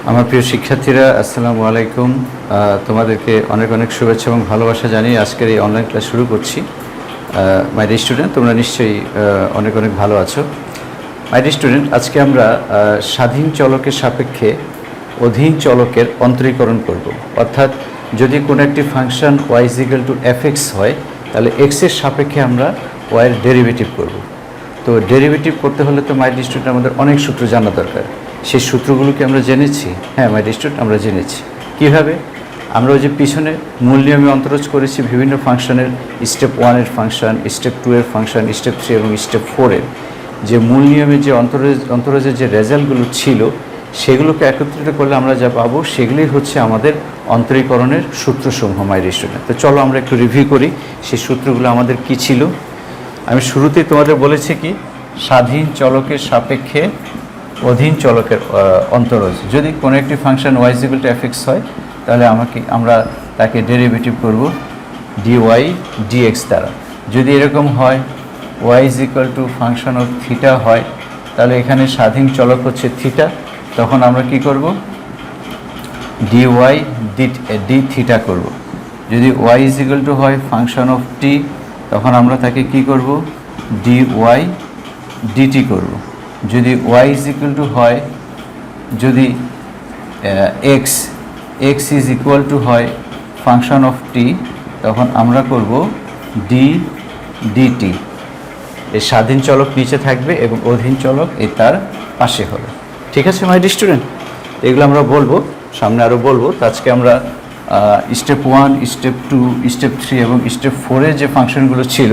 আমার প্রিয় শিক্ষার্থীরা, আসসালামু আলাইকুম। তোমাদেরকে অনেক অনেক শুভেচ্ছা এবং ভালোবাসা জানিয়ে আজকের এই অনলাইন ক্লাস শুরু করছি। মাই ডিয়ার স্টুডেন্ট, তোমরা নিশ্চয়ই অনেক অনেক ভালো আছো। মাই ডিয়ার স্টুডেন্ট, আজকে আমরা স্বাধীন চলকের সাপেক্ষে অধীন চলকের অন্তরীকরণ করব। অর্থাৎ যদি কোনো একটি ফাংশন y = fx হয়, তাহলে x এর সাপেক্ষে আমরা y এর ডেরিভেটিভ করব। তো ডেরিভেটিভ করতে হলে তো মাই ডিয়ার স্টুডেন্ট আমাদের অনেক সূত্র জানা দরকার। সেই সূত্রগুলো কি আমরা জেনেছি? হ্যাঁ মাই ডিয়ার স্টুডেন্ট, আমরা জেনেছি। কীভাবে? আমরা ওই যে পিছনে মূল নিয়মে অন্তরজ করেছি বিভিন্ন ফাংশনের, স্টেপ 1 এর ফাংশন, স্টেপ 2 এর ফাংশন, স্টেপ 3 এবং স্টেপ 4 এর যে মূল নিয়মে যে অন্তরজের যে রেজাল্টগুলো ছিল, সেগুলোকে একত্রিত করলে আমরা যা পাবো সেগুলোই হচ্ছে আমাদের অন্তরীকরণের সূত্রসমূহ। মাই ডিয়ার স্টুডেন্ট, তো চলো আমরা একটু রিভিউ করি সেই সূত্রগুলো আমাদের কি ছিল। আমি শুরুতেই তোমাদের বলেছি কি, স্বাধীন চলকের সাপেক্ষে অধীন চলকের অন্তরজ। যদি কোনো একটি ফাংশন y = fx হয়, তাহলে আমরা তাকে ডেরিভেটিভ করব dy dx দ্বারা। যদি এরকম হয় y ফাংশন অফ থিটা হয়, তাহলে এখানে স্বাধীন চলক হচ্ছে থিটা, তখন আমরা কি করব? dy d থিটা করব। যদি y হয় ফাংশন অফ t, তখন আমরা তাকে কি করব? dy dt করব। যদি y হয়, যদি x হয় ফাংশন অফ t, তখন আমরা করব d dt। এই স্বাধীন চলক নিচে থাকবে এবং অধীন চলক এই তার পাশে হবে। ঠিক আছে মাই ডিয়ার স্টুডেন্ট, এগুলো আমরা বলবো, সামনে আরও বলবো। তো আজকে আমরা স্টেপ 1, স্টেপ 2, স্টেপ 3 এবং স্টেপ 4 এর যে ফাংশনগুলো ছিল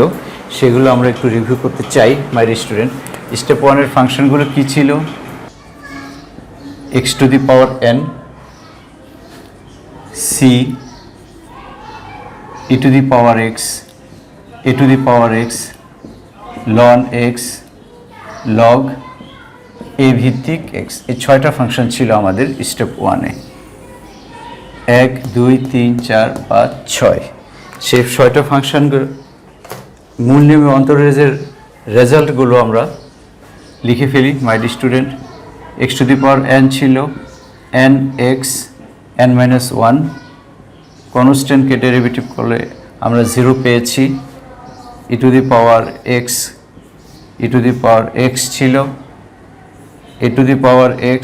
সেগুলো আমরা একটু রিভিউ করতে চাই মাই ডিয়ার স্টুডেন্ট। স্টেপ 1 এর ফাংশনগুলো কি ছিল? x⁴n c e⁴x a⁴x ln x log a ভিত্তিক x। এই 6টা ফাংশন ছিল আমাদের স্টেপ 1-এ। 1 2 3 4 5 6। সেই 6টা ফাংশনগুলো মূল নিয়মে অন্তরজের রেজাল্টগুলো আমরা লিখে ফেলি মাই ডিয়ার স্টুডেন্ট। x⁴n ছিল nx n-1, কনস্ট্যান্টকে ডেরিভেটিভ করলে আমরা 0 পেয়েছি। e⁴x ছিল a⁴x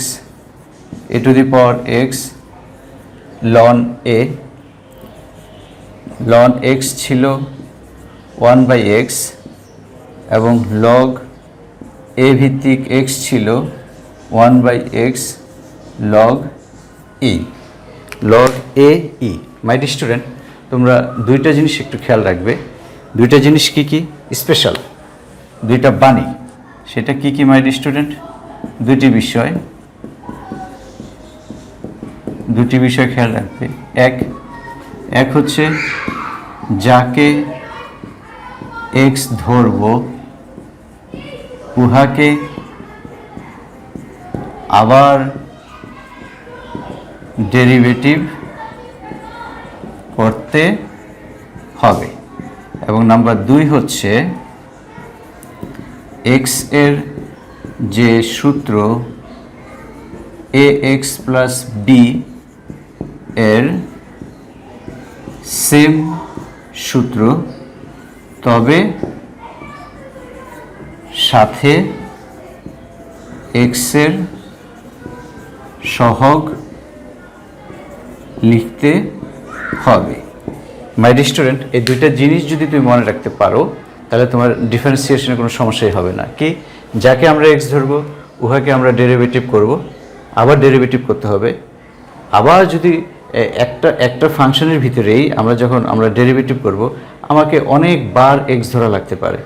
ln a, ln x ছিল 1/x এবং log a ভিত্তিক x ছিল 1/x log e, log a e। My dear student, তোমরা দুইটা জিনিস একটু খেয়াল রাখবে। দুইটা জিনিস কি কি? স্পেশাল দুইটা বাণী। সেটা কি কি মাই ডিয়ার স্টুডেন্ট? দুটি বিষয় খেয়াল রাখবে। এক হচ্ছে যাকে x ধরব উহাকে আবার ডেরিভেটিভ করতে হবে। এবং নাম্বার 2 হচ্ছে x এর যে সূত্র ax + b এর সেম সূত্র, তবে সাথে x এর সহগ লিখতে হবে। মাই ডিয়ার স্টুডেন্ট, এই দুইটা জিনিস যদি তুমি মনে রাখতে পারো, তাহলে তোমার ডিফারেন্সিয়েশনের কোনো সমস্যাই হবে না। কি? যাকে আমরা x ধরবো উহাকে আমরা ডেরিভেটিভ করব, আবার ডেরিভেটিভ করতে হবে। আবার যদি একটা ফাংশনের ভিতরেই আমরা ডেরিভেটিভ করব, আমাকে অনেকবার x ধরা লাগতে পারে।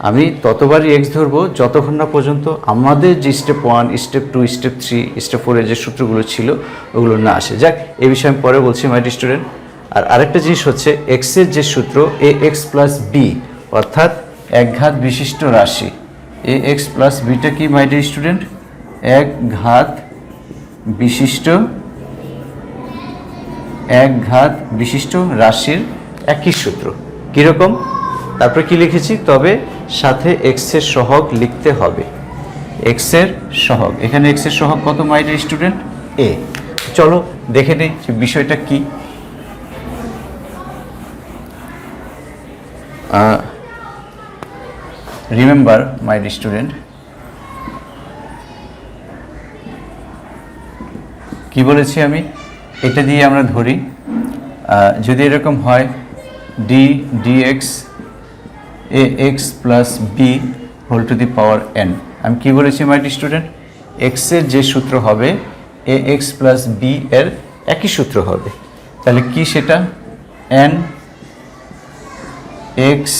আমি ততবারই x ধরবো যতক্ষণ না পর্যন্ত আমাদের যে স্টেপ 1, স্টেপ 2, স্টেপ 3, স্টেপ 4 এর যে সূত্রগুলো ছিল ওগুলো না আসে। যাক, এই বিষয়ে আমি পরে বলছি মাই ডিয়ার স্টুডেন্ট। আর আরেকটা জিনিস হচ্ছে x এর যে সূত্র ax + b, অর্থাৎ একঘাত বিশিষ্ট রাশি। ax + bটা কি মাই ডিয়ার স্টুডেন্ট? একঘাত বিশিষ্ট রাশির একই সূত্র। কীরকম? তারপরে কি লিখেছি? তবে সাথে x এর সহগ লিখতে হবে। x এর সহগ, এখানে x এর সহগ কত মাই ডিয়ার স্টুডেন্ট? a। চলো দেখে নেই যে বিষয়টা কি। রিমেম্বার মাই স্টুডেন্ট, কি বলেছি আমি, এটা দিয়ে আমরা ধরি যদি এরকম হয় d dx a x plus b whole to the power n. আমি কি বলেছি মাই স্টুডেন্ট, এক্সের যে সূত্র হবে এ এক্স প্লাস বি এর একই সূত্র হবে। তাহলে কি সেটা, n x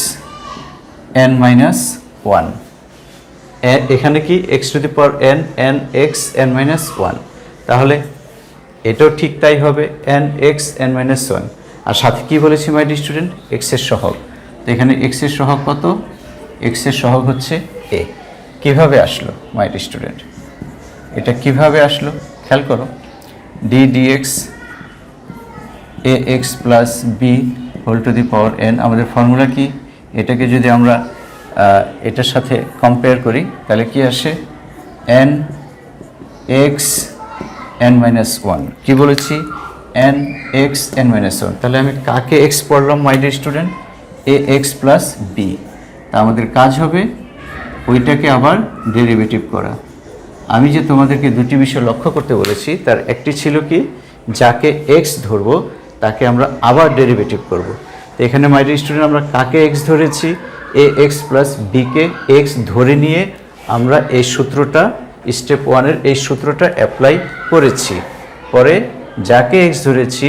n minus one. এখানে কি x to the power n, n x n minus one. তাহলে এটাও ঠিক তাই হবে, n x n minus one. আর সাথে কী বলেছি মাই স্টুডেন্ট, এক্সের সহগ। তো এখানে এক্সের সহগ কত, এক্সের সহগ হচ্ছে এ। কিভাবে আসলো মাই স্টুডেন্ট, এটা কিভাবে আসলো খেয়াল করো, d dx a x plus b whole to the power n. আমাদের ফর্মুলা কি, এটাকে যদি আমরা এটার সাথে কম্পেয়ার করি তাহলে কি আসে, n x n minus one. কী বলেছি, n x n minus one. তাহলে আমি কাকে এক্স পড়লাম my dear student, a x plus b. তা আমাদের কাজ হবে ওইটাকে আবার ডেরিভেটিভ করা। আমি যে তোমাদেরকে দুটি বিষয় লক্ষ্য করতে বলেছি তার একটি ছিল কি, যাকে এক্স ধরবো তাকে আমরা আবার ডেরিভেটিভ করব। তো এখানে মাই ডিয়ার স্টুডেন্ট আমরা কাকে এক্স ধরেছি, এ এক্স প্লাস বিকে এক্স ধরে নিয়ে আমরা এই সূত্রটা, স্টেপ ওয়ানের এই সূত্রটা অ্যাপ্লাই করেছি। পরে যাকে এক্স ধরেছি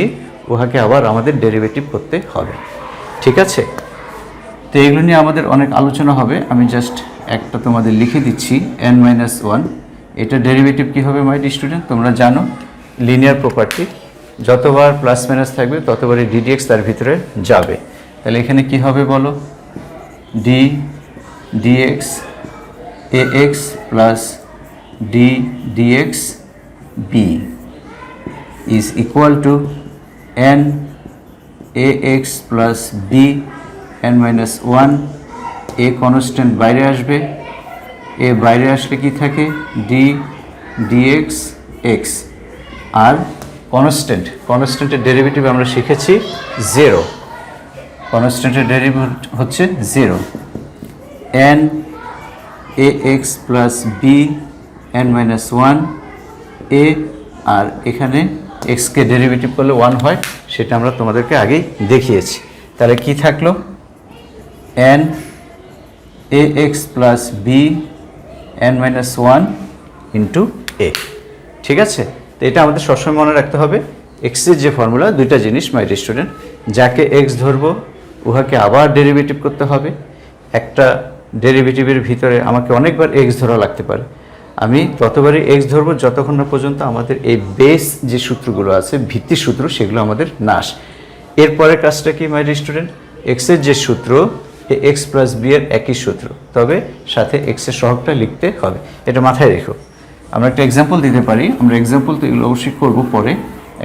উহাকে আবার আমাদের ডেরিভেটিভ করতে হবে। ঠিক আছে, তো এগুলো নিয়ে আমাদের অনেক আলোচনা হবে। আমি জাস্ট একটা তোমাদের লিখে দিচ্ছি, এন মাইনাস ওয়ান। এটা ডেরিভেটিভ কী হবে মাই ডিয়ার স্টুডেন্ট, তোমরা জানো লিনিয়ার প্রপার্টি, যতবার প্লাস মাইনাস থাকবে ততবারই ডিডিএক্স তার ভিতরে যাবে। তাহলে এখানে কি হবে বলো, d dx a x plus d d x b is equal to n a x plus b n minus one. A constant বাইরে আসবে, এ বাইরে আসলে কি থাকে, ডি ডিএক্স এক্স। আর কনস্ট্যান্টের ডেরিভেটিভ আমরা শিখেছি জিরো, কনস্ট্যান্টের ডেরিভেটিভ হচ্ছে zero. N a x plus b n minus one a, আর এখানে এক্সকে ডেরিভেটিভ করলে ওয়ান হয়, সেটা আমরা তোমাদেরকে আগেই দেখিয়েছি। তাহলে কি থাকলো, n a x plus b n minus one into a. ঠিক আছে, তো এটা আমাদের সবসময় মনে রাখতে হবে, এক্সের যে ফর্মুলা, দুইটা জিনিস মাই ডিয়ার স্টুডেন্ট, যাকে এক্স ধরবো উহাকে আবার ডেরিভেটিভ করতে হবে। একটা ডেরিভেটিভের ভিতরে আমাকে অনেকবার এক্স ধরা লাগতে পারে, আমি ততবারই এক্স ধরবো যতক্ষণ না পর্যন্ত আমাদের এই বেস যে সূত্রগুলো আছে, ভিত্তি সূত্র, সেগুলো আমাদের না আসে। এরপরের কাজটা কি মাই ডিয়ার স্টুডেন্ট, এক্সের যে সূত্র এ এক্স প্লাস বি এর একই সূত্র, তবে সাথে এক্সের সহগটা লিখতে হবে। এটা মাথায় রেখো। আমরা একটা এক্সাম্পল দিতে পারি, আমরা এক্সাম্পল তো এগুলো অবশ্যই করবো পরে।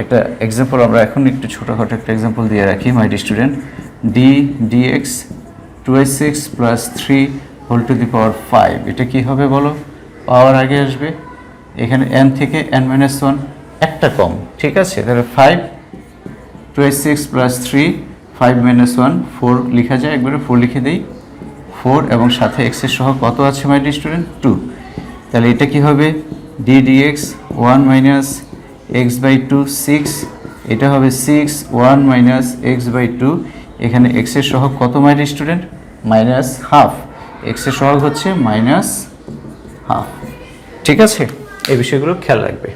একটা এক্সাম্পল আমরা এখন একটু ছোটোখাটো একটা এক্সাম্পল দিয়ে রাখি my dear student, d d x 2x plus 3 whole to the power 5। এটা কি হবে বলো, পাওয়ার আগে আসবে, এখানে n থেকে n মাইনাস ওয়ান একটা কম। ঠিক আছে, তাহলে 5 2x প্লাস 3 5 মাইনাস ওয়ান 4 লেখা যায়, একবারে 4 লিখে দেই, 4 এবং সাথে এক্সের সহ কত আছে মাই ডিয়ার স্টুডেন্ট, 2। তাহলে এটা কি হবে, d dx 1 minus x by 2 6, এটা হবে 6 1 মাইনাস এক্স বাই 2। এখানে এক্সের সহগ কত my dear student, minus half. এক্সের সহগ হচ্ছে মাইনাস হাফ। ঠিক আছে, এই বিষয়গুলো খেয়াল রাখবে।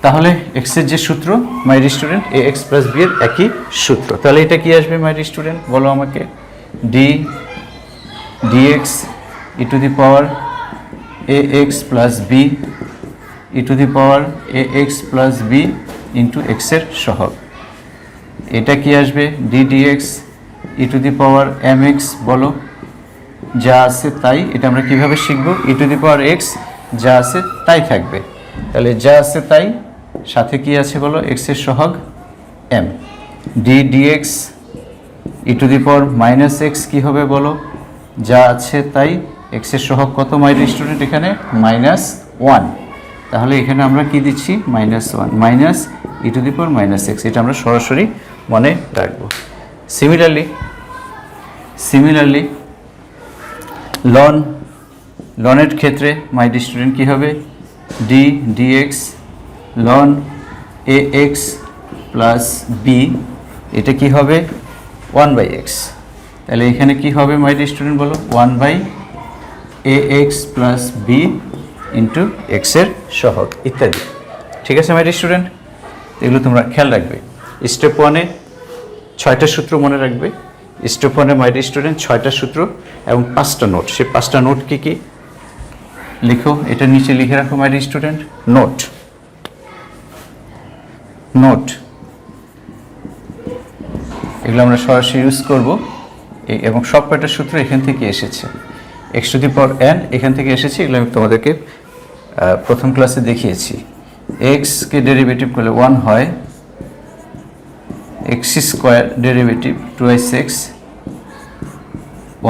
তাহলে এক্সের যে সূত্র my dear student, a x plus b এর একই সূত্র। তাহলে এটা কি আসবে মাই ডিয়ার স্টুডেন্ট, বলো আমাকে, d dx e to the power a x plus b e to the power a x plus b into এক্সের সহগ। এটা কি আসবে, d dx e to the power m x. বলো, যা আছে তাই। এটা আমরা কিভাবে শিখবো, ই টু দি পাওয়ার এক্স, যা আছে তাই থাকবে। তাহলে যা আছে তাই, সাথে কি আছে বলো, এক্সের সহগ m. D dx e to the power minus x কী হবে বলো, যা আছে তাই। এক্সের সহগ কত মাই ডিয়ার স্টুডেন্ট, এখানে মাইনাস ওয়ান। তাহলে এখানে আমরা কি দিচ্ছি -1 minus e to the power -x, এটা আমরা সরাসরি মনে রাখব। সিমিলারলি লনের ক্ষেত্রে মাই ডিয়ার স্টুডেন্ট কী হবে, ডি ডিএক্স লন এ এক্স প্লাস বি, এটা কি হবে 1/x। তাহলে এখানে কি হবে মাই ডিয়ার স্টুডেন্ট বলো, 1/ax প্লাস বি ইন্টু এক্সের সহগ ইত্যাদি। ঠিক আছে মাই ডিয়ার স্টুডেন্ট, এগুলো তোমরা খেয়াল রাখবে। স্টেপ 1-এ 6টা সূত্র মনে রাখবে। স্টেপ 1-এ মাই ডিয়ার স্টুডেন্ট 6টা সূত্র এবং 5টা নোট। সেই 5টা নোট কী কী লিখো, এটা নিচে লিখে রাখো মাই ডিয়ার স্টুডেন্ট। নোট এগুলো আমরা সরাসরি ইউজ করব, এবং সব কয়টা সূত্র এখান থেকে এসেছে। X to the power n এখান থেকে এসেছে, এগুলো আমি তোমাদেরকে প্রথম ক্লাসে দেখিয়েছি। এক্সকে ডেরিভেটিভ করলে 1 হয়, এক্স স্কোয়ার ডেরিভেটিভ 2x,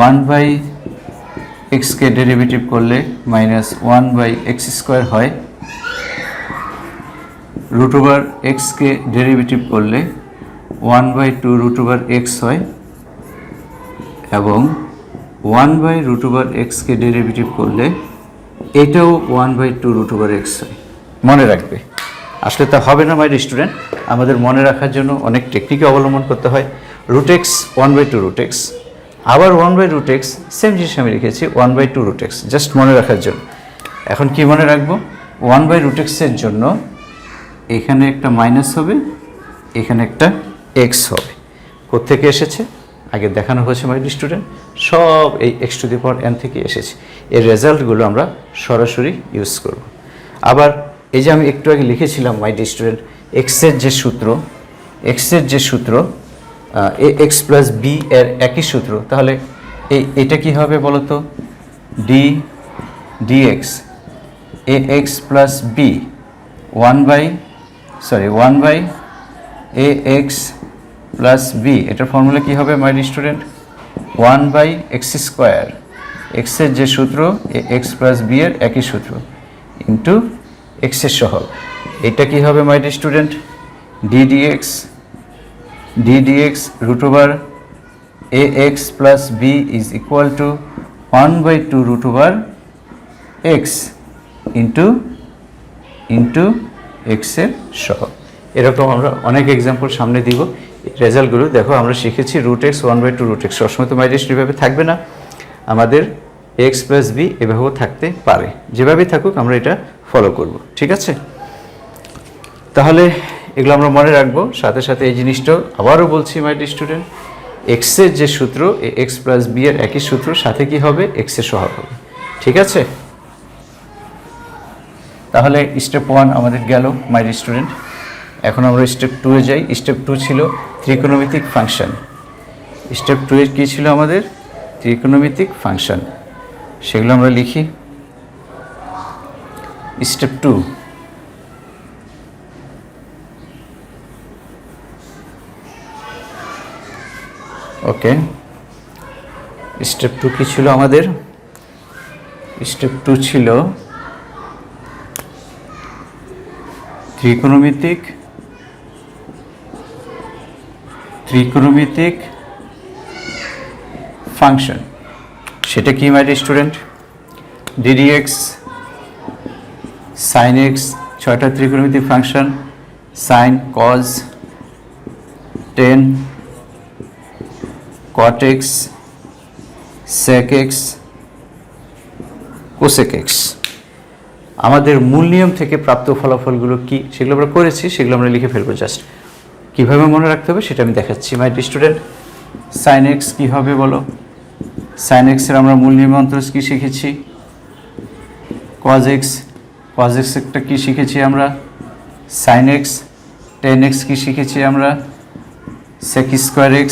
1/xকে ডেরিভেটিভ করলে -1/x স্কোয়ার হয়, √x-কে ডেরিভেটিভ করলে 1/2√x হয়, এবং 1/√x-কে ডেরিভেটিভ করলে এটাও 1/2√x হয়। মনে রাখবে, আসলে তা হবে না মাই স্টুডেন্ট, আমাদের মনে রাখার জন্য অনেক টেকনিক অবলম্বন করতে হয়। √x 1/2√x, আবার 1/√x, সেম জিনিস আমি লিখেছি 1/2√x, জাস্ট মনে রাখার জন্য। এখন কি মনে রাখবো, 1/√x-এর জন্য এখানে একটা মাইনাস হবে, এখানে একটা এক্স হবে। কোত্থেকে এসেছে আগে দেখানো হয়েছে মাই ডিয়ার স্টুডেন্ট, সব এই x to the power n থেকে এসেছে। এর রেজাল্টগুলো আমরা সরাসরি ইউজ করব। আবার এই যে আমি একটু আগে লিখেছিলাম মাই ডিয়ার স্টুডেন্ট, এক্সের যে সূত্র এ এক্স প্লাস বি এর একই সূত্র, তাহলে এটা কি হবে বলো তো, d dx a x plus b 1/ax plus b, এটার ফর্মুলা কী হবে my dear student, 1/x square, এক্সের যে সূত্র এ এক্স প্লাস বি এর একই সূত্র ইন্টু এক্সের সহগ। এটা কি হবে my dear student, ddx √ax plus b is equal to 1/2√x into এক্সের সহগ। এরকম আমরা অনেক এক্সাম্পল সামনে দিব। রেজাল্টগুলো দেখো, আমরা শিখেছি √x 1/2√x, সবসময় তো মাই ডিয়ার এভাবে থাকবে না, আমাদের এক্স প্লাস বি এভাবেও থাকতে পারে। যেভাবেই থাকুক আমরা এটা ফলো করব, ঠিক আছে। তাহলে এগুলো আমরা মনে রাখবো। সাথে সাথে এই জিনিসটাও আবারও বলছি মাই ডিয়ার স্টুডেন্ট, এক্সের যে সূত্র এ এক্স প্লাস বি এর একই সূত্র, সাথে কি হবে এক্সের সহগ হবে, ঠিক আছে। তাহলে স্টেপ 1 আমাদের গেল মাই ডিয়ার স্টুডেন্ট। এখন আমরা স্টেপ 2-এ যাই। স্টেপ 2 ছিল ত্রিকোণমিতিক ফাংশন। স্টেপ 2-এ কী ছিল আমাদের, ত্রিকোণমিতিক ফাংশন, সেগুলো আমরা লিখি। স্টেপ 2, ওকে। স্টেপ 2 কী ছিল আমাদের, স্টেপ 2 ছিল ত্রিকোণমিতিক ফাংশন। সেটা কি মাই dear student, ddx sin x, 6টা ত্রিকোণমিতিক function, sin cos, tan, cot x, sec x, cosec x। আমাদের মূল নিয়ম থেকে প্রাপ্ত ফলাফলগুলো কি সেগুলো আমরা করেছি, সেগুলো আমরা লিখে ফেলবো। জাস্ট কীভাবে মনে রাখতে হবে সেটা আমি দেখাচ্ছি মাই ডিয়ার স্টুডেন্ট। sin x কী হবে বলো, sin x এর আমরা মূল নিয়মান্তর কী শিখেছি, cos x একটা কী শিখেছি আমরা, sin x, tan x কী শিখেছি আমরা, sec square x,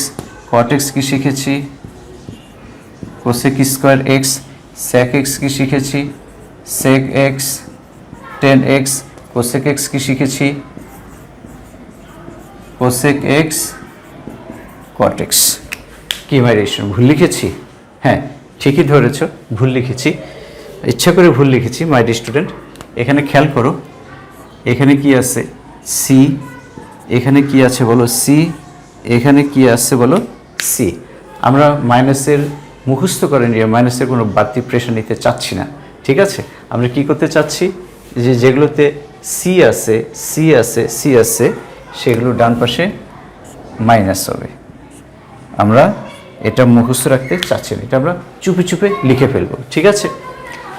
cot x কী শিখেছি, cosec square x, sec x কী শিখেছি, sec x, tan x, cosec x কী শিখেছি, cosec x, cot x। কি মাই ডিয়ার ভুল লিখেছি? হ্যাঁ ঠিকই ধরেছ, ভুল লিখেছি, ইচ্ছা করে ভুল লিখেছি মাই ডিয়ার স্টুডেন্ট। এখানে খেয়াল করো, এখানে কি আছে সি, এখানে কি আছে বলো সি, এখানে কি আছে বলো সি। আমরা মাইনাসের মুখস্থ করে নিয়ে মাইনাসের কোনো বাড়তি প্রেশার নিতে চাচ্ছি না, ঠিক আছে। আমরা কি করতে চাচ্ছি, যে যেগুলোতে সি আছে সি আছে সি আছে সেগুলো ডান পাশে মাইনাস হবে। আমরা এটা মুখস্থ রাখতে চাচ্ছি না, এটা আমরা চুপে চুপে লিখে ফেলবো, ঠিক আছে।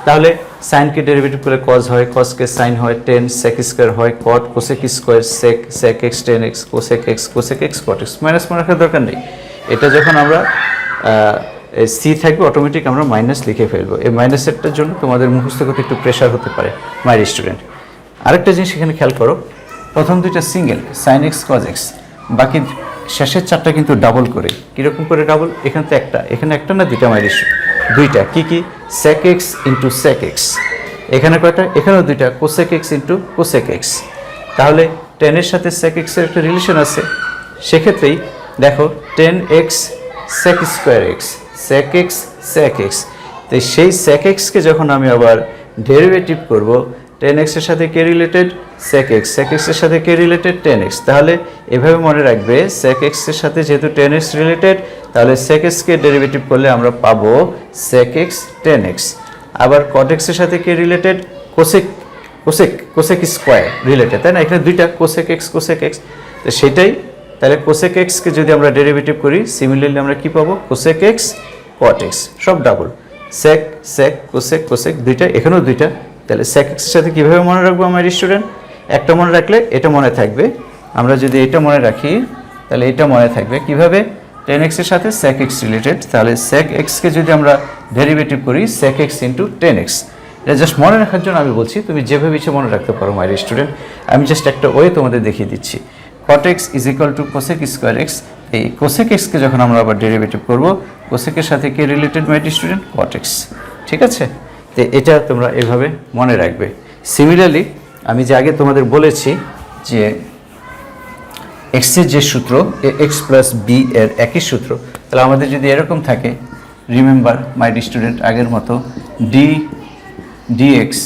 তাহলে সাইনকে ডেরিভেটিভ করে কজ হয়, কজকে সাইন হয়, টেন সেক স্কোয়ার হয়, cot cosec square sec, sec x tan x, cosec x cot x. Minus মনে রাখার দরকার নেই, এটা যখন আমরা সি থাকবে অটোমেটিক আমরা মাইনাস লিখে ফেলবো। এই মাইনাসেরটার জন্য তোমাদের মুখস্থ করতে একটু প্রেশার হতে পারে মাই স্টুডেন্ট। আরেকটা জিনিস এখানে খেয়াল করো, প্রথম দুইটা single sine x cos x, বাকি শেষের চারটা কিন্তু ডাবল করে। কীরকম করে ডাবল, এখানে তো একটা, এখানে একটা না দুইটা মাই স্টুডেন্ট, দুইটা। কি কি, sec x into sec x. এখানে কয়টা, এখানেও দুইটা, cosec x into cosec x. তাহলে টেনের সাথে সেক এক্সের একটা রিলেশন আছে, সেক্ষেত্রেই দেখো tan x sec square x, sec x sec x. তো সেই সেক এক্সকে যখন আমি আবার ডেরিভেটিভ করব, টেন এক্সের সাথে কে রিলেটেড, সেক এক্স, সেক এক্সের সাথে কে রিলেটেড, টেন এক্স। তাহলে এভাবে মনে রাখবে, সেক এক্সের সাথে যেহেতু টেন এক্স রিলেটেড, তাহলে সেক এক্সকে ডেরিভেটিভ করলে আমরা পাবো সেক এক্স টেন এক্স। আবার কট এক্সের সাথে কে related, cosec cosec cosec square related, তাই না। এখানে দুইটা কোসেক এক্স কোসেক এক্স, তো সেটাই। তাহলে কোসেক এক্সকে যদি আমরা ডেরিভেটিভ করি, সিমিলারলি আমরা কি পাবো, কোসেক এক্স কট এক্স, সব ডাবল, সেক সেক কোসেক কোসেক, দুইটা, এখানেও দুইটা। তাহলে সেক এক্সের সাথে কীভাবে মনে রাখবো আমার স্টুডেন্ট, একটা মনে রাখলে এটা মনে থাকবে। আমরা যদি এটা মনে রাখি তাহলে এটা মনে থাকবে কিভাবে, টেন এক্সের সাথে সেক এক্স রিলেটেড, তাহলে সেক এক্সকে যদি আমরা ডেরিভেটিভ করি sec x into tan x. এটা জাস্ট মনে রাখার জন্য আমি বলছি, তুমি যেভাবে ইচ্ছে মনে রাখতে পারো মাই স্টুডেন্ট। আমি জাস্ট একটা ওয়ে তোমাদের দেখিয়ে দিচ্ছি। Cot x is equal to cosec square x. এই কোসেক এক্সকে যখন আমরা আবার ডেরিভেটিভ করবো, কোসেকের সাথে কে related my student, cot x, ঠিক আছে। তো এটা তোমরা এভাবে মনে রাখবে। সিমিলারলি আমি যে আগে তোমাদের বলেছি যে এক্সের যে সূত্র, এক্স প্লাস বি এর একই সূত্র, তাহলে আমাদের যদি এরকম থাকে, রিমেম্বার মাই স্টুডেন্ট আগের মতো, d d x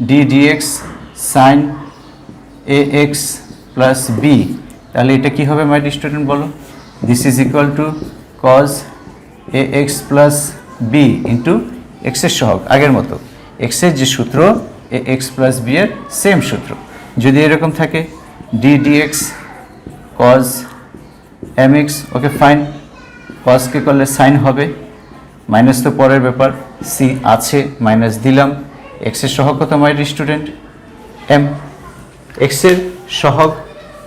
d d x sine a x plus b, তাহলে এটা কী হবে মাই স্টুডেন্ট বলো, this is equal to cos a x plus b into এক্সের সহগ আগের মতো, এক্সের যে সূত্র এ এক্স প্লাস বি এর সেম সূত্র। যদি এরকম থাকে d d x cos m x, okay fine, কজকে করলে সাইন হবে, মাইনাস তো পরের ব্যাপার, সি আছে মাইনাস দিলাম, এক্সের সহগ কত মাই স্টুডেন্ট, এম। এক্সের সহগ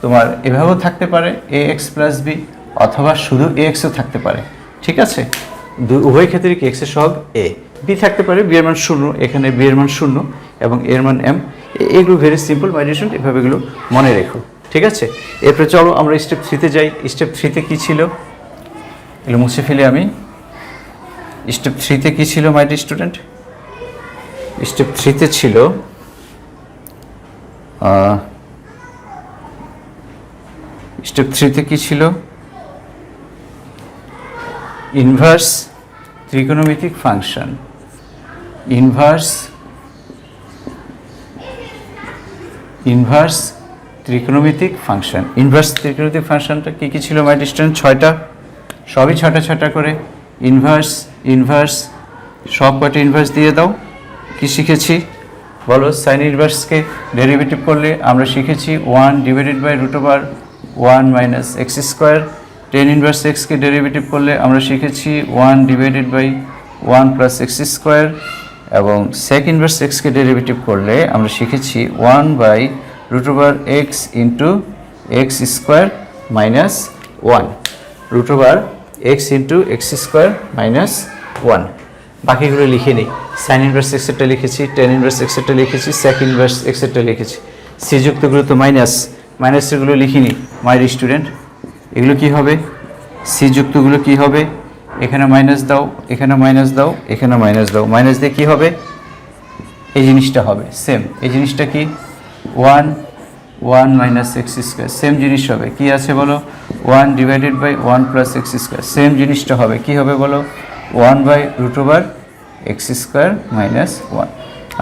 তোমার এভাবেও থাকতে পারে এ এক্স প্লাস বি, অথবা শুধু এ এক্সও থাকতে পারে, ঠিক আছে। উভয় ক্ষেত্রে কি এক্সের সহগ এ, বি থাকতে পারে, বি এর মান শূন্য, এখানে বি এর মান শূন্য এবং এর মান এম। এগুলো ভেরি সিম্পল মাই ডিয়ার স্টুডেন্ট, এভাবে এগুলো মনে রেখো, ঠিক আছে। এরপরে চলো আমরা স্টেপ 3-তে যাই। স্টেপ 3-তে কী ছিল, এগুলো মুছে ফেলি আমি। স্টেপ 3-তে কী ছিল মাই ডিয়ার স্টুডেন্ট, স্টেপ 3-তে ছিল স্টেপ 3-তে কী ছিল, ইনভার্স ত্রিকোণমিতিক ফাংশন, ইনভার্স ত্রিকোণমিতিক ফাংশন। ইনভার্স ত্রিকোণমিতিক ফাংশনটা কী কী ছিল মাই স্টুডেন্ট, 6টা, সবই 6টা করে। ইনভার্স সব কয়টা ইনভার্স দিয়ে দাও। কি শিখেছি বলো, সাইন ইনভার্সকে ডেরিভেটিভ করলে আমরা শিখেছি 1 divided by root over 1 minus x square. Tan inverse এক্সকে ডেরিভেটিভ করলে আমরা শিখেছি 1 divided by 1 plus x square, এবং সেক ইনভার্স এক্সকে ডেরিভেটিভ করলে আমরা শিখেছি 1 by root over x into x square minus 1, root over x into x square minus 1। বাকিগুলো লিখে নিই, সাইন ইনভার্স এক্সেরটা লিখেছি, টেন ইনভার্স এক্সেরটা লিখেছি, সেক ইনভার্স এক্সেরটা লিখেছি। সি যুক্তগুলো তো মাইনাসেরগুলো লিখিনি মাই স্টুডেন্ট। এগুলো কি হবে, সি যুক্তগুলো কি হবে, এখানে মাইনাস দাও, এখানে মাইনাস দাও, এখানে মাইনাস দাও, মাইনাস দিয়ে কী হবে, এই জিনিসটা হবে সেম। এই জিনিসটা কি 1 মাইনাস এক্স স্কোয়ার, সেম জিনিস হবে। কি আছে বলো, 1 divided by 1 plus x square, same জিনিসটা হবে। কি হবে বলো, 1 by root over x square minus 1।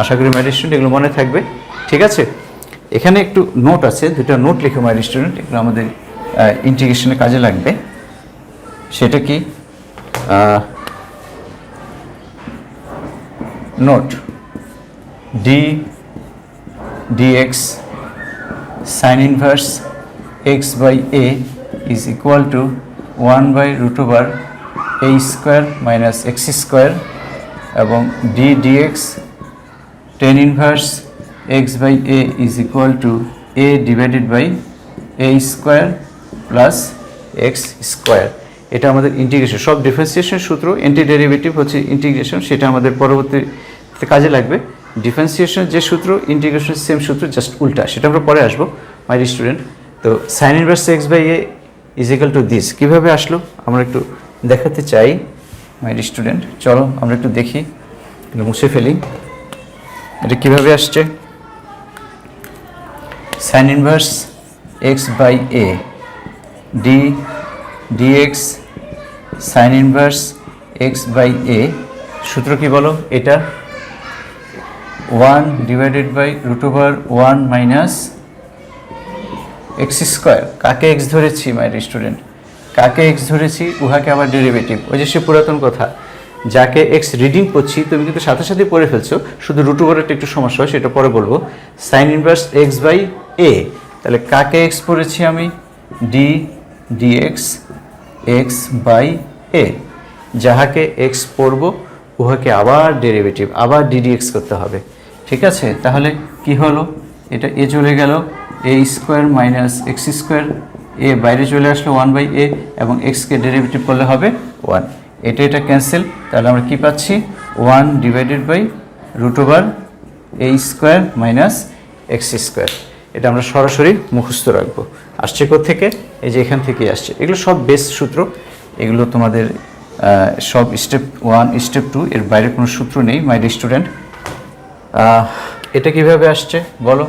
আশা করি মাই স্টুডেন্ট এগুলো মনে থাকবে। ঠিক আছে, এখানে একটু নোট আছে, দুটো নোট লিখে মাই স্টুডেন্ট, এগুলো আমাদের ইন্টিগ্রেশনে কাজে লাগবে। সেটা কি? Note d d x sine inverse x by a is equal to 1/√a square minus x square, এবং d d x tan inverse x by a is equal to a divided by a square plus x square. এটা আমাদের integration, সব differentiation সূত্র, anti derivative হচ্ছে integration, সেটা আমাদের পরবর্তীতে কাজে লাগবে। ডিফারেন্সিয়েশন যে সূত্র, ইন্টিগ্রেশন সেম সূত্র, জাস্ট উল্টা, সেটা আমরা পরে আসবো মাই স্টুডেন্ট। তো sine inverse x by a is equal to this কীভাবে আসলো আমরা একটু দেখাতে চাই মাই স্টুডেন্ট। চলো আমরা একটু দেখি, এগুলো মুছে ফেলি। এটা কীভাবে আসছে? Sine inverse x by a d d x sine inverse x by a, সূত্র কি বলো? এটা 1/√1 মাইনাস এক্স স্কোয়ার। কাকে এক্স ধরেছি মাই স্টুডেন্ট? কাকে এক্স ধরেছি? উহাকে আবার ডেরিভেটিভ। ওই যে সে পুরাতন কথা, যাকে এক্স রিডিং করছি তুমি কিন্তু সাথে সাথে পড়ে ফেলছো, শুধু √একটা একটু সমস্যা হয়, সেটা পরে বলবো। সাইন ইনভার্স এক্স বাই এ, তাহলে কাকে এক্স পড়েছি আমি? ডি ডিএক্স এক্স বাই এ, যাহাকে এক্স পড়ব উহাকে আবার ডেরিভেটিভ, আবার ডিডিএক্স করতে হবে। ঠিক আছে, তাহলে কি হলো? এটা এ চলে গেল, এ স্কোয়ার মাইনাস এক্স স্কোয়ার, এ বাইরে চলে আসলো 1/a, এবং এক্সকে ডেরিভেটিভ করলে হবে 1। এটা ক্যান্সেল, তাহলে আমরা কি পাচ্ছি? 1/√a square minus x square. এটা আমরা সরাসরি মুখস্থ রাখবো। আসছে কোত্থেকে? এই যে এখান থেকেই আসছে। এগুলো সব বেস সূত্র, এগুলো তোমাদের সব স্টেপ 1 স্টেপ 2, এর বাইরে কোনো সূত্র নেই মাই স্টুডেন্ট। এটা কিভাবে আসছে বলো?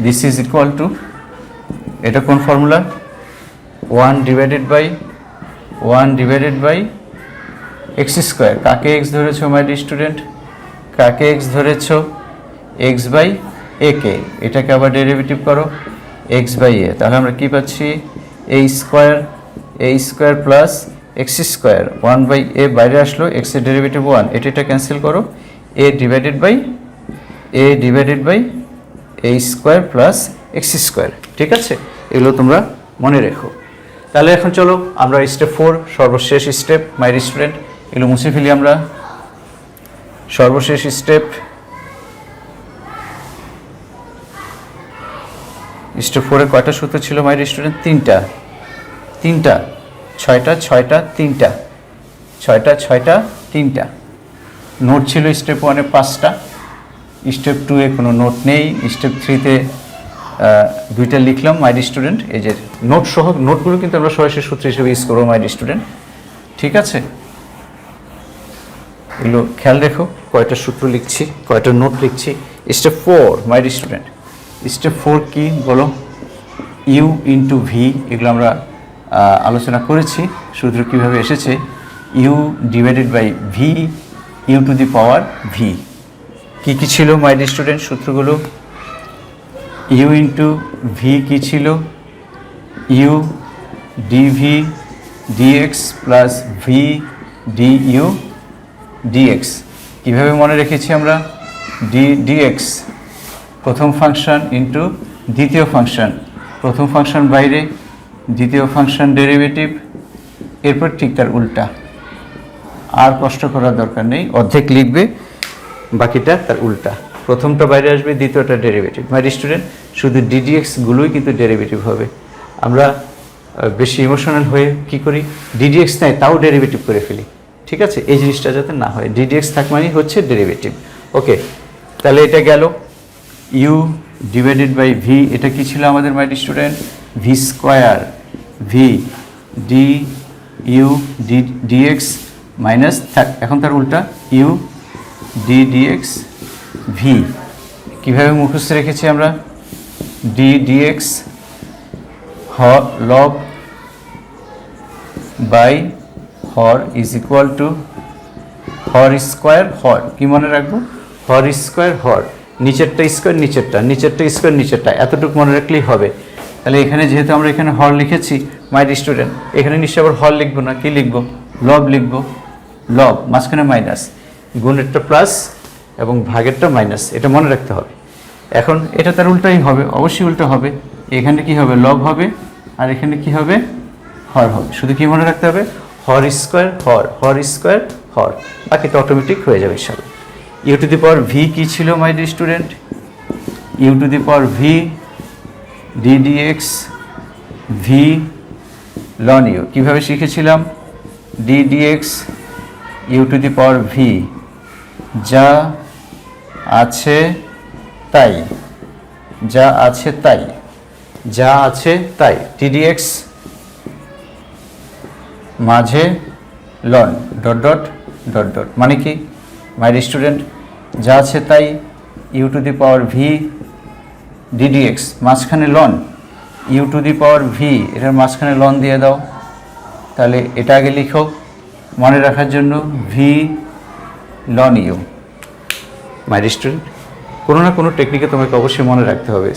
দিস ইজ ইকুয়াল টু, এটা কোন ফর্মুলা? 1/1 x square. কাকে এক্স ধরেছো মাই স্টুডেন্ট? কাকে এক্স ধরেছো? এক্স বাই এ কে, এটাকে আবার ডেরিভেটিভ করো এক্স বাই এ, তাহলে আমরা কি পাচ্ছি? A square plus x square, 1/a বাইরে আসলো, এক্সের ডেরিভেটিভ 1, এটা ক্যান্সেল করো, a divided by a square plus x square. ঠিক আছে, এগুলো তোমরা মনে রেখো। তাহলে এখন চলো আমরা স্টেপ 4, সর্বশেষ স্টেপ মাই স্টুডেন্ট, এগুলো মুছে ফেলি আমরা। সর্বশেষ স্টেপ, স্টেপ 4-এ কয়টা সূত্র ছিল মাই স্টুডেন্ট? তিনটা, 6টা 3টা। নোট ছিল স্টেপ 1-এ 5টা, স্টেপ 2-এ কোনো নোট নেই, স্টেপ 3-তে 2টা লিখলাম মাই স্টুডেন্ট। এই যে নোট সহ, নোটগুলো কিন্তু আমরা সরাসরি সূত্র হিসেবে ইউজ করবো মাই স্টুডেন্ট। ঠিক আছে, এগুলো খেয়াল রেখো, কয়টা সূত্র লিখছি, কয়টা নোট লিখছি। স্টেপ 4 মাই স্টুডেন্ট, স্টেপ 4 কি বলো? ইউ ইন্টু ভি, এগুলো আমরা আলোচনা করেছি। সূত্র কীভাবে এসেছে? U divided by v u to the power v. কী কী ছিল মাই স্টুডেন্ট সূত্রগুলো? ইউ ইন্টু ভি কী ছিল? U d v d x plus v d u d x. কীভাবে মনে রেখেছি আমরা? ডিএক্স প্রথম ফাংশন ইন্টু দ্বিতীয় ফাংশন, প্রথম ফাংশন বাইরে, দ্বিতীয় ফাংশন ডেরিভেটিভ, এরপর ঠিক তার উল্টা। আর কষ্ট করার দরকার নেই, অর্ধেক লিখবে, বাকিটা তার উল্টা। প্রথমটা বাইরে আসবে, দ্বিতীয়টা ডেরিভেটিভ। মাই স্টুডেন্ট, শুধু ডিডিএক্সগুলোই কিন্তু ডেরিভেটিভ হবে। আমরা বেশি ইমোশনাল হয়ে কি করি? ডিডিএক্স নেয় তাও ডেরিভেটিভ করে ফেলি। ঠিক আছে, এই জিনিসটা যাতে না হয়, ডিডিএক্স থাক মানে হচ্ছে ডেরিভেটিভ। ওকে, তাহলে এটা গেল। ইউ ডিভাইডেড বাই ভি, এটা কি ছিল আমাদের my student? V square v d u d dx minus, এখন তার উল্টা, ইউ ডি ডিএক্স ভি। কীভাবে মুখস্থ রেখেছি আমরা? ডি ডিএক্স লব বাই হর ইজ ইকুয়াল টু হর স্কোয়ার। হর কি মনে রাখবো? হর স্কোয়ার হর, নিচেরটা স্কোয়ার নিচেরটা, নিচেরটা স্কোয়ার নিচেরটা, এতটুকু মনে রাখলেই হবে। তাহলে এখানে যেহেতু আমরা এখানে হর লিখেছি মাই স্টুডেন্ট, এখানে নিশ্চয়ই আবার হর লিখবো না, কি লিখবো? লব লিখবো। লব মাঝখানে মাইনাস, গুণেরটা প্লাস এবং ভাগেরটা মাইনাস, এটা মনে রাখতে হবে। এখন এটা তার উল্টাই হবে, অবশ্যই উল্টো হবে। এখানে কি হবে? লব হবে, আর এখানে কি হবে? হর হবে। শুধু কি মনে রাখতে হবে? হর স্কোয়ার হর, হর স্কোয়ার হর, বাকিটা অটোমেটিক হয়ে যাবে ইনশাআল্লাহ। U to the power v কী ছিল my dear student? U to the power v d d x v loan u. কীভাবে শিখেছিলাম? D d x u to the power v, যা আছে তাই, যা আছে তাই, যা আছে তাই, টিডিএক্স মাঝে লন ডট ডট ডট ডট, মানে কি মাই স্টুডেন্ট? যা আছে তাই u to the power v d d x মাঝখানে লন, u to the power v এটার মাঝখানে লন দিয়ে দাও। তাহলে এটা আগে লিখো মনে রাখার জন্য, v loan u. My student, কোনো না কোনো টেকনিকে তোমাকে অবশ্যই মনে রাখতে হবে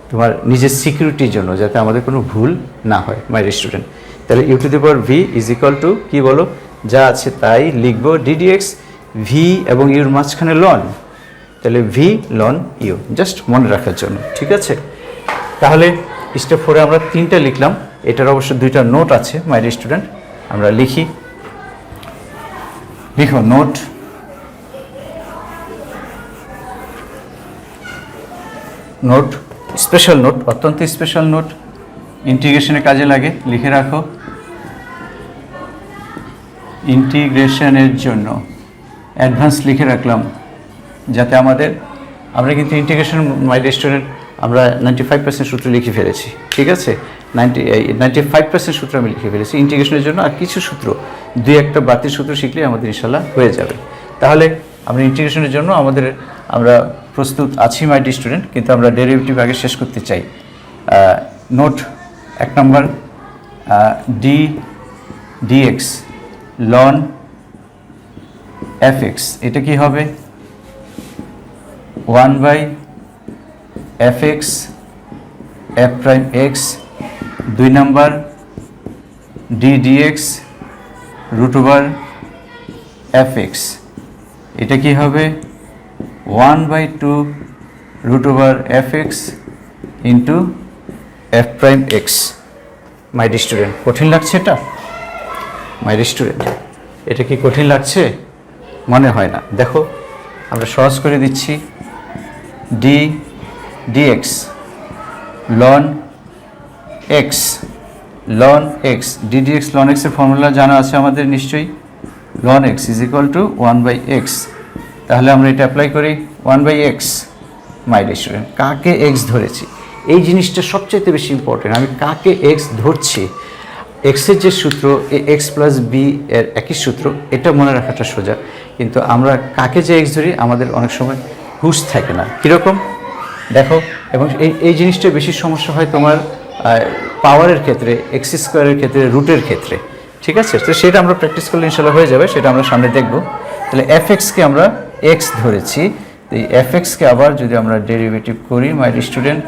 তোমার নিজের সিকিউরিটির জন্য, যাতে আমাদের কোনো ভুল না হয় মাই স্টুডেন্ট। তাহলে u to the power v is equal to কী বলো? যা আছে তাই লিখবো ডিডিএক্স ভি এবং ইউর মাঝখানে লন, তাহলে ভি লন ইউ, জাস্ট মনে রাখার জন্য, ঠিক আছে? তাহলে স্টেপ 4-এ আমরা 3টা লিখলাম, এটার অবশ্য 2টা নোট আছে মাই স্টুডেন্ট। আমরা লিখি, লিখো নোট। নোট স্পেশাল নোট, অত্যন্ত স্পেশাল নোট, ইন্টিগ্রেশনে কাজে লাগে, লিখে রাখো। ইন্টিগ্রেশনের জন্য অ্যাডভান্স লিখে রাখলাম, যাতে আমরা কিন্তু ইন্টিগ্রেশন মাই স্টুডেন্ট আমরা 95% সূত্র লিখে ফেলেছি, ঠিক আছে? 95% সূত্র আমি লিখে ফেলেছি ইন্টিগ্রেশনের জন্য। আর কিছু সূত্র 2-1টা বাতিল সূত্র শিখলে আমাদের ইনশাল্লাহ হয়ে যাবে। তাহলে আমরা ইন্টিগ্রেশনের জন্য আমরা প্রস্তুত আছি মাই স্টুডেন্ট, কিন্তু আমরা ডেরিভেটিভ আগে শেষ করতে চাই। নোট 1 নম্বর, ডি ডিএক্স লন এফ এক্স, এটা কি হবে? 1/fx f prime x. 2 নম্বর, ডি ডিএক্স √fx, এটা কি হবে? 1/2 √fx into f prime x. My student, কঠিন লাগছে এটা? মাই স্টুডেন্ট, এটা কি কঠিন লাগছে? মনে হয় না। দেখো আমরা সহজ করে দিচ্ছি, d dx ln x, ln x, d dx ln এক্সের ফর্মুলা জানা আছে আমাদের নিশ্চয়ই, ln x is equal to 1/x। তাহলে আমরা এটা অ্যাপ্লাই করি 1/x। মাই স্টুডেন্ট, কাকে এক্স ধরেছি, এই জিনিসটা সবচেয়ে বেশি ইম্পর্টেন্ট। আমি কাকে এক্স ধরছি, এক্সের যে সূত্র এক্স প্লাস বি এর একই সূত্র, এটা মনে রাখাটা সোজা, কিন্তু আমরা কাকে যে এক্স ধরি আমাদের অনেক সময় হুঁশ থাকে না। কীরকম দেখো, এবং এই জিনিসটা বেশি সমস্যা হয় তোমার পাওয়ারের ক্ষেত্রে, এক্স স্কোয়ারের ক্ষেত্রে, রুটের ক্ষেত্রে, ঠিক আছে? তো সেটা আমরা প্র্যাকটিস করলে ইনশাল্লাহ হয়ে যাবে, সেটা আমরা সামনে দেখব। তাহলে এফ এক্সকে আমরা এক্স ধরেছি, এই এফ এক্সকে আবার যদি আমরা ডেরিভেটিভ করি মাই স্টুডেন্ট,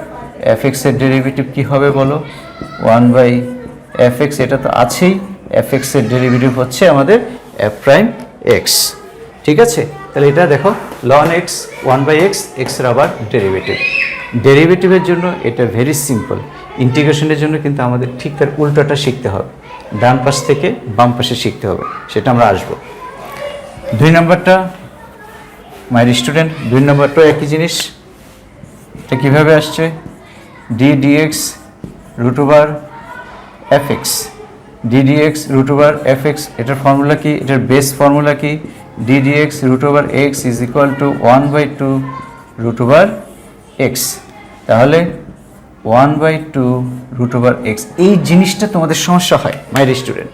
এফ এক্সের ডেরিভেটিভ কী হবে বলো? 1/fx, এটা তো আছেই। এফ এক্সের ডেরিভেটিভ হচ্ছে আমাদের এফ প্রাইম এক্স, ঠিক আছে? তাহলে এটা দেখো লন এক্স 1/x, এক্সের আবার ডেরিভেটিভ। ডেরিভেটিভের জন্য এটা ভেরি সিম্পল, ইন্টিগ্রেশনের জন্য কিন্তু আমাদের ঠিক তার উল্টোটা শিখতে হবে, ডান পাশ থেকে বাম পাশে শিখতে হবে, সেটা আমরা আসবো। 2 নম্বরটা মাই স্টুডেন্ট, 2 নম্বরটাও একই জিনিস। এটা কীভাবে আসছে? D dx √fx, d dx √fx, এটার ফর্মুলা কি? এটার বেস ফর্মুলা কি? D dx √x is equal to 1/2 √x। তাহলে 1/2 √x। এই জিনিসটা তোমাদের সমস্যা হয় মাই স্টুডেন্ট,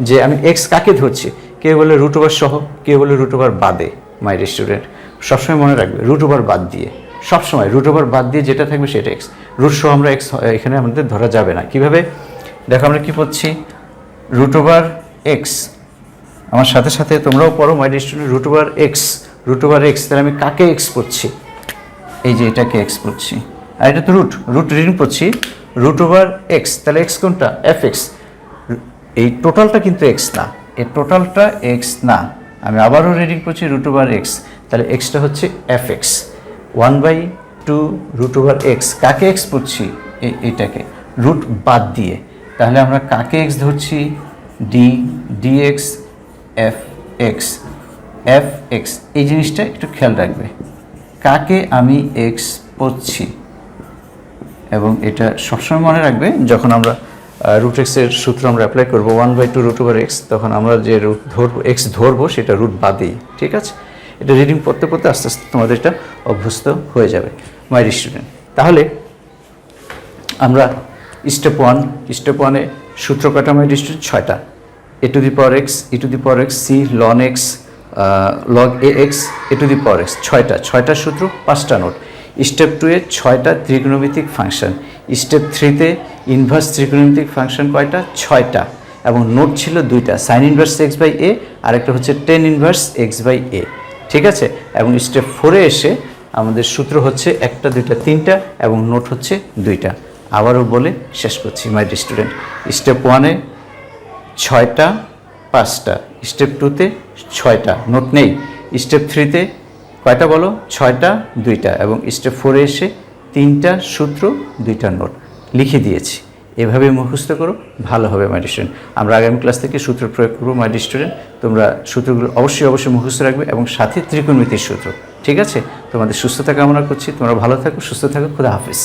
যে আমি এক্স কাকে ধরছি, কেউ বলে √ সহ, কেউ বলে √ বাদে। মাই স্টুডেন্ট, সবসময় মনে রাখবে √ বাদ দিয়ে, সবসময় √ বাদ দিয়ে যেটা থাকবে সেটা এক্স, রুট সহ আমরা এক্স এখানে আমাদের ধরা যাবে না। কিভাবে দেখো, আমরা কি পড়ছি? √ এক্স, আমার সাথে সাথে তোমরাও পড়ো my student, √ x root over x, তাহলে আমি কাকে এক্স পড়ছি? এই যে এটাকে এক্স পড়ছি, আর এটা তো রুট রিডিং পড়ছি রুট ওভার এক্স, তাহলে এক্স কোনটা? F x. এই টোটালটা কিন্তু এক্স না, এই টোটালটা এক্স না, আমি আবারও রিডিং করছি রুট ওভার এক্স, তাহলে এক্সটা হচ্ছে f x. 1/2 root over x, কাকে এক্স পড়ছি? এইটাকে রুট বাদ দিয়ে, তাহলে আমরা কাকে এক্স ধরছি? D x F x, F x. এই জিনিসটা একটু খেয়াল রাখবে, কাকে আমি এক্স পড়ছি, এবং এটা সবসময় মনে রাখবে যখন আমরা রুট এক্সের সূত্র আমরা অ্যাপ্লাই করবো 1/2 রুট ওভার এক্স, তখন আমরা যে রুট ধরবো এক্স ধরবো সেটা রুট বাদেই, ঠিক আছে? এটা রিডিং পড়তে পড়তে আস্তে আস্তে তোমাদের এটা অভ্যস্ত হয়ে যাবে মাই স্টুডেন্ট। তাহলে আমরা স্টেপ ওয়ানে সূত্র কয়টা মাই স্টুডেন্ট? 6টা। A to the power x, e to the power x, c লন x, log a x, a to the power x, 6টা সূত্র, 5টা নোট। স্টেপ 2-এ 6টা ত্রিকোণমিতিক ফাংশন। স্টেপ 3-তে ইনভার্স ত্রিকোণমিতিক ফাংশন কয়টা? 6টা, এবং নোট ছিল 2টা, sine inverse x by a, আর একটা হচ্ছে tan inverse x by a, ঠিক আছে? এবং স্টেপ 4-এ এসে আমাদের সূত্র হচ্ছে 1টা 2টা 3টা, এবং নোট হচ্ছে 2টা। আবারও বলে শেষ করছি মাই স্টুডেন্ট, স্টেপ 1-এ 6টা 5টা, স্টেপ 2-তে 6টা, নোট নেই। স্টেপ 3-তে কয়টা বলো? 6টা 2টা, এবং স্টেপ 4-এ এসে 3টা সূত্র 2টা নোট লিখে দিয়েছি। এভাবে মুখস্থ করো, ভালো হবে মাই স্টুডেন্ট। আমরা আগামী ক্লাস থেকে সূত্র প্রয়োগ করবো মাই স্টুডেন্ট। তোমরা সূত্রগুলো অবশ্যই মুখস্থ রাখবে, এবং সাথে ত্রিকোণমিতির সূত্র, ঠিক আছে? তোমাদের সুস্থতা কামনা করছি, তোমরা ভালো থাকো, সুস্থ থাকো, খোদা হাফেজ।